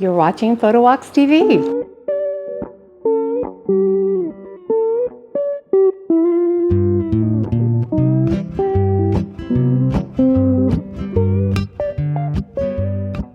You're watching PhotowalksTV.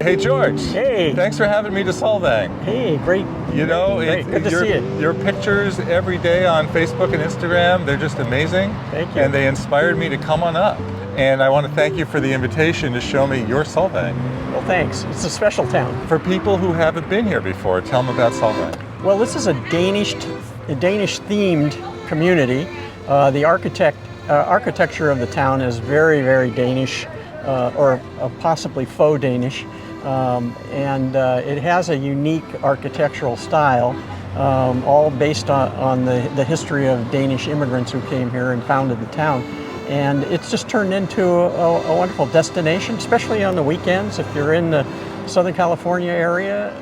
Hey, George. Hey. Thanks for having me to Solvang. Hey, great. You know, great. Good to see it. Your pictures every day on Facebook and Instagram, they're just amazing. Thank you. And they inspired me to come on up. And I want to thank you for the invitation to show me your Solvang. Well, thanks. It's a special town. For people who haven't been here before, tell them about Solvang. Well, this is a Danish-themed community. The architecture of the town is very, very Danish, or possibly faux Danish. It has a unique architectural style, all based on the history of Danish immigrants who came here and founded the town. And it's just turned into a wonderful destination, especially on the weekends. If you're in the Southern California area,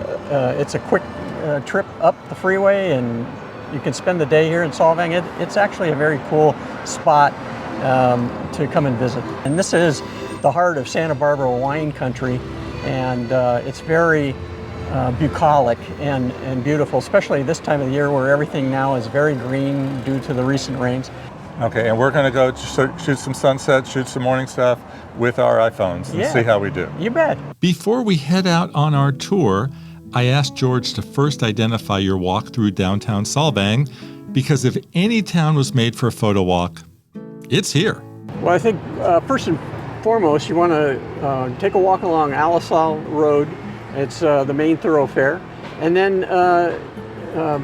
it's a quick trip up the freeway and you can spend the day here in Solvang. It's actually a very cool spot to come and visit. And this is the heart of Santa Barbara wine country, and it's very bucolic and beautiful, especially this time of the year where everything now is very green due to the recent rains. Okay, and we're going to go shoot some sunsets, shoot some morning stuff with our iPhones and see how we do. You bet. Before we head out on our tour, I asked George to first identify your walk through downtown Solvang, because if any town was made for a photo walk, it's here. Well, I think first and foremost, you want to take a walk along Alisal Road. It's the main thoroughfare. And then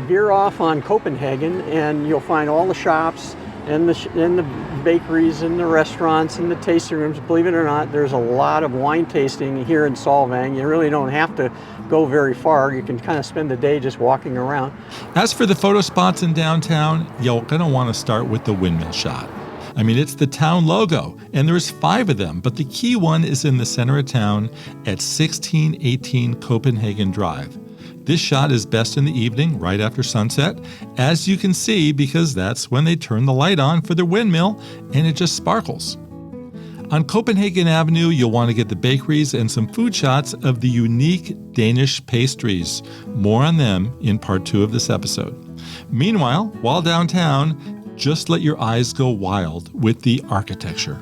veer off on Copenhagen, and you'll find all the shops and the bakeries and the restaurants and the tasting rooms. Believe it or not, there's a lot of wine tasting here in Solvang. You really don't have to go very far. You can kind of spend the day just walking around. As for the photo spots in downtown, you're going to want to start with the windmill shot. I mean, it's the town logo, and there's 5 of them, but the key one is in the center of town at 1618 Copenhagen Drive. This shot is best in the evening, right after sunset, as you can see, because that's when they turn the light on for their windmill, and it just sparkles. On Copenhagen Avenue, you'll want to get the bakeries and some food shots of the unique Danish pastries. More on them in part 2 of this episode. Meanwhile, while downtown, just let your eyes go wild with the architecture.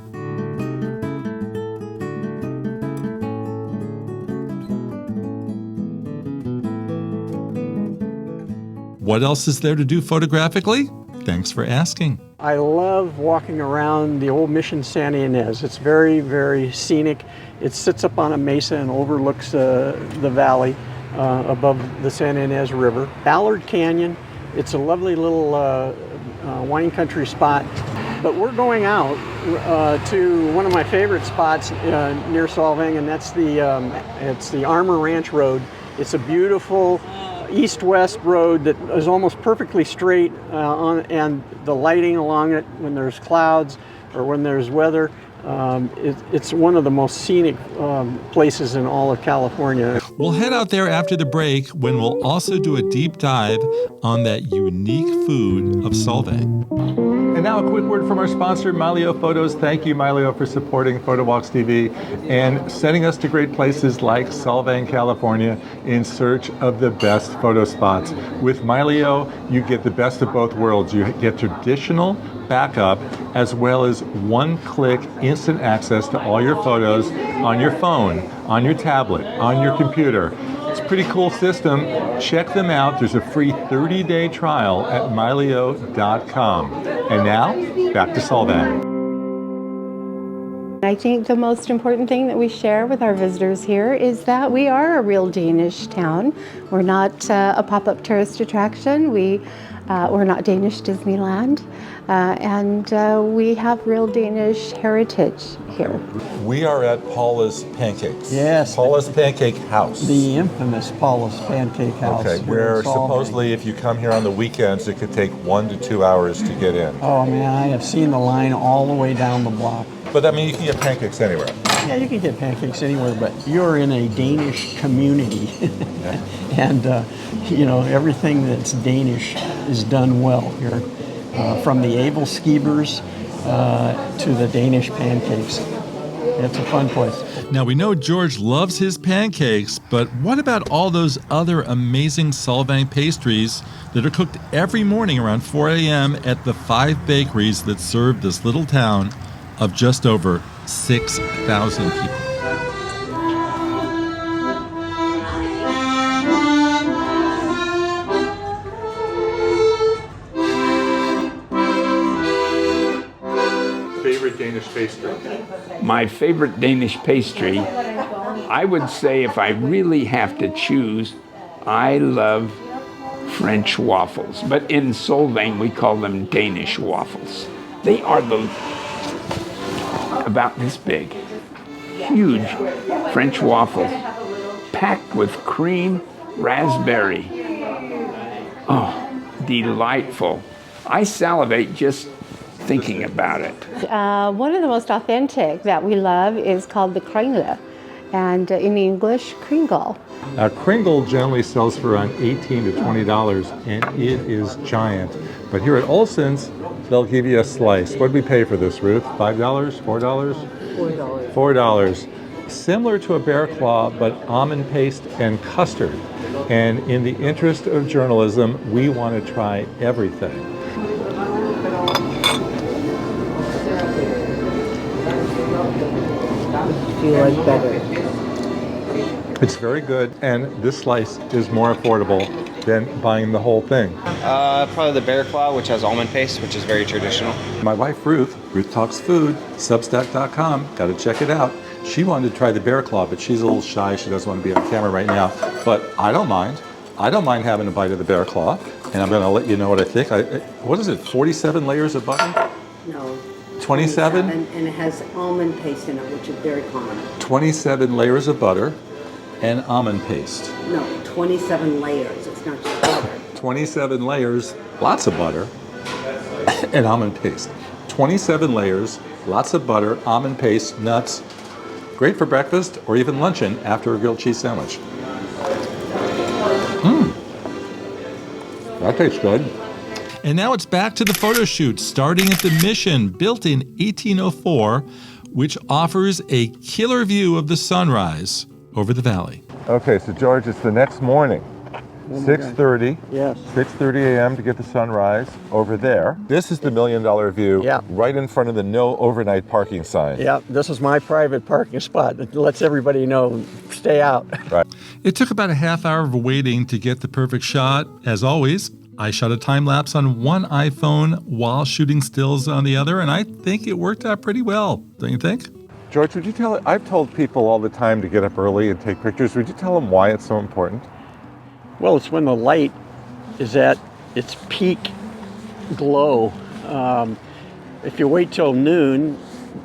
What else is there to do photographically? Thanks for asking. I love walking around the old Mission Santa Ynez. It's very, very scenic. It sits up on a mesa and overlooks the valley above the Santa Ynez River. Ballard Canyon, it's a lovely little wine country spot. But we're going out to one of my favorite spots near Solvang, and that's it's the Armour Ranch Road. It's a beautiful east-west road that is almost perfectly straight, and the lighting along it when there's clouds or when there's weather, it's one of the most scenic places in all of California. We'll head out there after the break, when we'll also do a deep dive on that unique food of Solvang. And now a quick word from our sponsor, Mylio Photos. Thank you, Mylio, for supporting PhotowalksTV and sending us to great places like Solvang, California, in search of the best photo spots. With Mylio, you get the best of both worlds. You get traditional backup, as well as one-click instant access to all your photos on your phone, on your tablet, on your computer. It's a pretty cool system. Check them out. There's a free 30-day trial at Mylio.com. And now, back to Solvang. I think the most important thing that we share with our visitors here is that we are a real Danish town. We're not a pop-up tourist attraction. We're not Danish Disneyland. And we have real Danish heritage here. We are at Paula's Pancakes. Yes. Paula's Pancake House. The infamous Paula's Pancake House. Okay, where supposedly if you come here on the weekends, it could take 1 to 2 hours to get in. Oh man, I have seen the line all the way down the block. But I mean, you can get pancakes anywhere. Yeah, you can get pancakes anywhere, but you're in a Danish community. And, everything that's Danish is done well here. From the Aebleskiver to the Danish pancakes. It's a fun place. Now, we know George loves his pancakes, but what about all those other amazing Solvang pastries that are cooked every morning around 4 a.m. at the 5 bakeries that serve this little town of just over 6,000 people? Favorite Danish pastry? My favorite Danish pastry, I would say if I really have to choose, I love French waffles. But in Solvang, we call them Danish waffles. They are about this big, huge French waffles, packed with cream, raspberry. Oh, delightful. I salivate just thinking about it. One of the most authentic that we love is called the Kringles, and in English, Kringle. Kringle generally sells for around $18 to $20, and it is giant. But here at Olson's, they'll give you a slice. What did we pay for this, Ruth? $5? $4? $4. Similar to a bear claw, but almond paste and custard. And in the interest of journalism, we want to try everything. Feel like better. It's very good, and this slice is more affordable than buying the whole thing. Probably the bear claw, which has almond paste, which is very traditional. My wife Ruth Talks Food, Substack.com, got to check it out. She wanted to try the bear claw, but she's a little shy. She doesn't want to be on camera right now. But I don't mind. I don't mind having a bite of the bear claw, and I'm going to let you know what I think. What is it, 47 layers of butter? No. 27? And it has almond paste in it, which is very common. 27 layers of butter and almond paste. No, 27 layers. It's not just butter. 27 layers, lots of butter, and almond paste. 27 layers, lots of butter, almond paste, nuts. Great for breakfast or even luncheon after a grilled cheese sandwich. That tastes good. And now it's back to the photo shoot, starting at the Mission, built in 1804, which offers a killer view of the sunrise over the valley. Okay, so George, it's the next morning. 6:30. Yes. 6:30 a.m. to get the sunrise over there. This is the $1 million view, Yeah. right in front of the no overnight parking sign. Yeah, this is my private parking spot. It lets everybody know, stay out. Right. It took about a half hour of waiting to get the perfect shot. As always, I shot a time lapse on one iPhone while shooting stills on the other, and I think it worked out pretty well. Don't you think? George, would you tell, I've told people all the time to get up early and take pictures. Would you tell them why it's so important? Well, it's when the light is at its peak glow. If you wait till noon,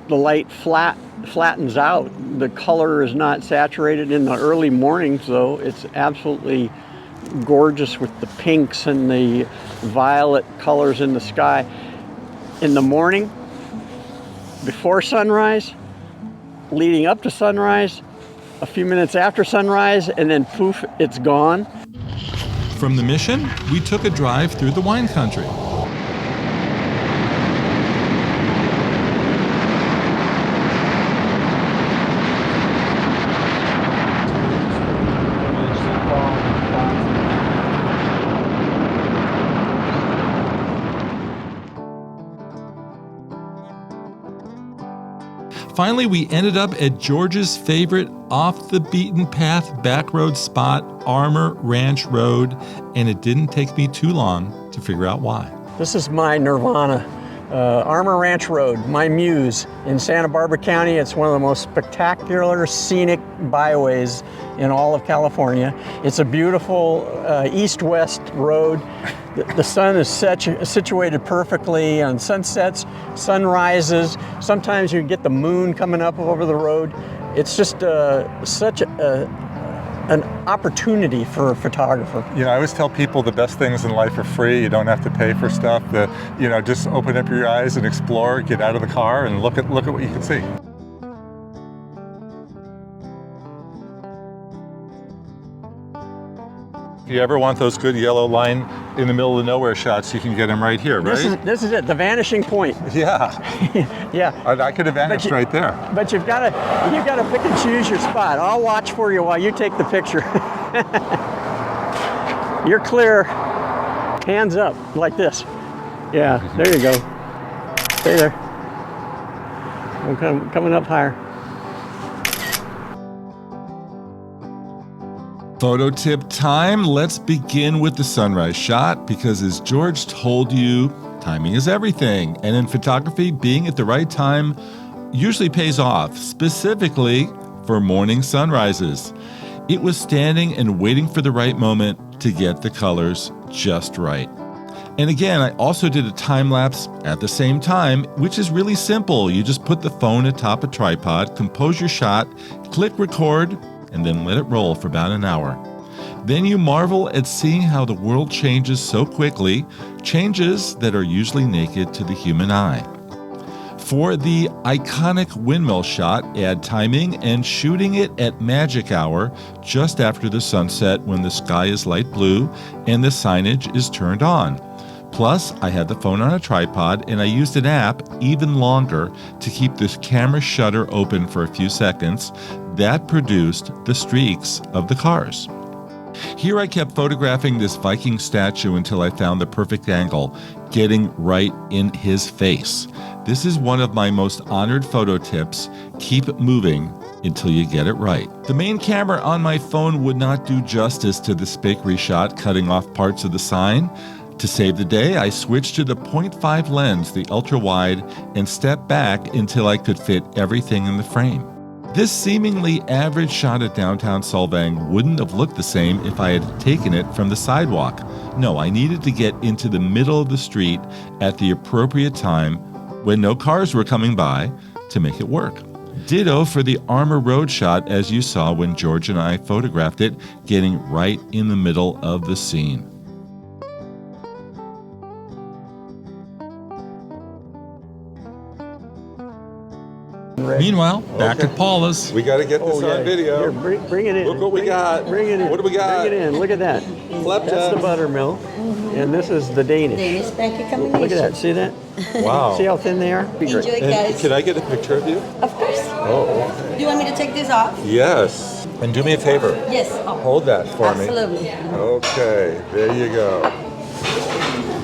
the light flattens out. The color is not saturated in the early mornings, though. It's absolutely gorgeous with the pinks and the violet colors in the sky. In the morning, before sunrise, leading up to sunrise, a few minutes after sunrise, and then poof, it's gone. From the Mission, we took a drive through the wine country. Finally, we ended up at George's favorite off-the-beaten-path backroad spot, Armour Ranch Road, and it didn't take me too long to figure out why. This is my nirvana. Armour Ranch Road, my muse in Santa Barbara County. It's one of the most spectacular scenic byways in all of California. It's a beautiful east-west road. The sun is situated perfectly on sunsets, sunrises. Sometimes you get the moon coming up over the road. It's just such an opportunity for a photographer. You know, I always tell people the best things in life are free. You don't have to pay for stuff. Just open up your eyes and explore, get out of the car and look at what you can see. If you ever want those good yellow line in the middle of nowhere shots, you can get them right here, right? This is it, the vanishing point. Yeah. Yeah. I could have vanished right there. But you've got to pick and choose your spot. I'll watch for you while you take the picture. You're clear. Hands up, like this. Yeah, there you go. Stay there. I'm coming up higher. Photo tip time. Let's begin with the sunrise shot because, as George told you, timing is everything. And in photography, being at the right time usually pays off, specifically for morning sunrises. It was standing and waiting for the right moment to get the colors just right. And again, I also did a time lapse at the same time, which is really simple. You just put the phone atop a tripod, compose your shot, click record, and then let it roll for about an hour. Then you marvel at seeing how the world changes so quickly, changes that are usually naked to the human eye. For the iconic windmill shot, add timing and shooting it at magic hour just after the sunset when the sky is light blue and the signage is turned on. Plus, I had the phone on a tripod and I used an app even longer to keep this camera shutter open for a few seconds. That produced the streaks of the cars. Here I kept photographing this Viking statue until I found the perfect angle, getting right in his face. This is one of my most honored photo tips. Keep moving until you get it right. The main camera on my phone would not do justice to this bakery shot, cutting off parts of the sign. To save the day, I switched to the 0.5 lens, the ultra wide, and stepped back until I could fit everything in the frame. This seemingly average shot at downtown Solvang wouldn't have looked the same if I had taken it from the sidewalk. No, I needed to get into the middle of the street at the appropriate time when no cars were coming by to make it work. Ditto for the Armour road shot as you saw when George and I photographed it, getting right in the middle of the scene. Meanwhile, back at Paula's. We got to get this on video. Here, bring it in. Look what we got. Bring it in. What do we got? Bring it in. Look at that. That's the buttermilk, and this is the Danish. Danish pancake combination. Look at that. See that? Wow. See how thin they are? Enjoy, guys. Can I get a picture of you? Of course. Oh, okay. Do you want me to take this off? Yes. And do me a favor. Yes. Oh. Hold that for Absolutely. me. Okay. There you go.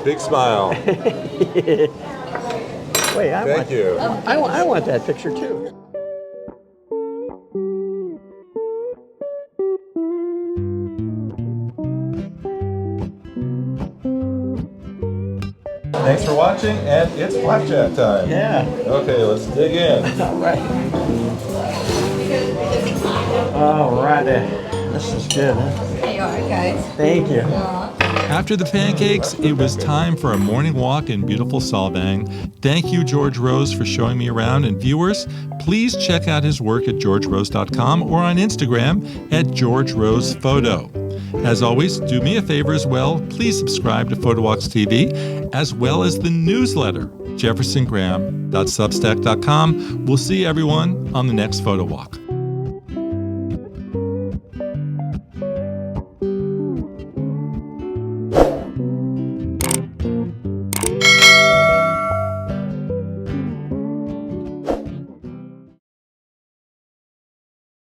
Big smile. Wait, Thank you. I want that picture too. Thanks for watching, and it's flapjack time. Yeah. Okay, let's dig in. All right. All righty. This is good, huh? There you are, guys. Thank you. After the pancakes, it was time for a morning walk in beautiful Solvang. Thank you, George Rose, for showing me around. And viewers, please check out his work at georgerose.com or on Instagram at georgerosephoto. As always, do me a favor as well. Please subscribe to PhotowalksTV as well as the newsletter, jeffersongraham.substack.com. We'll see everyone on the next Photo Walk.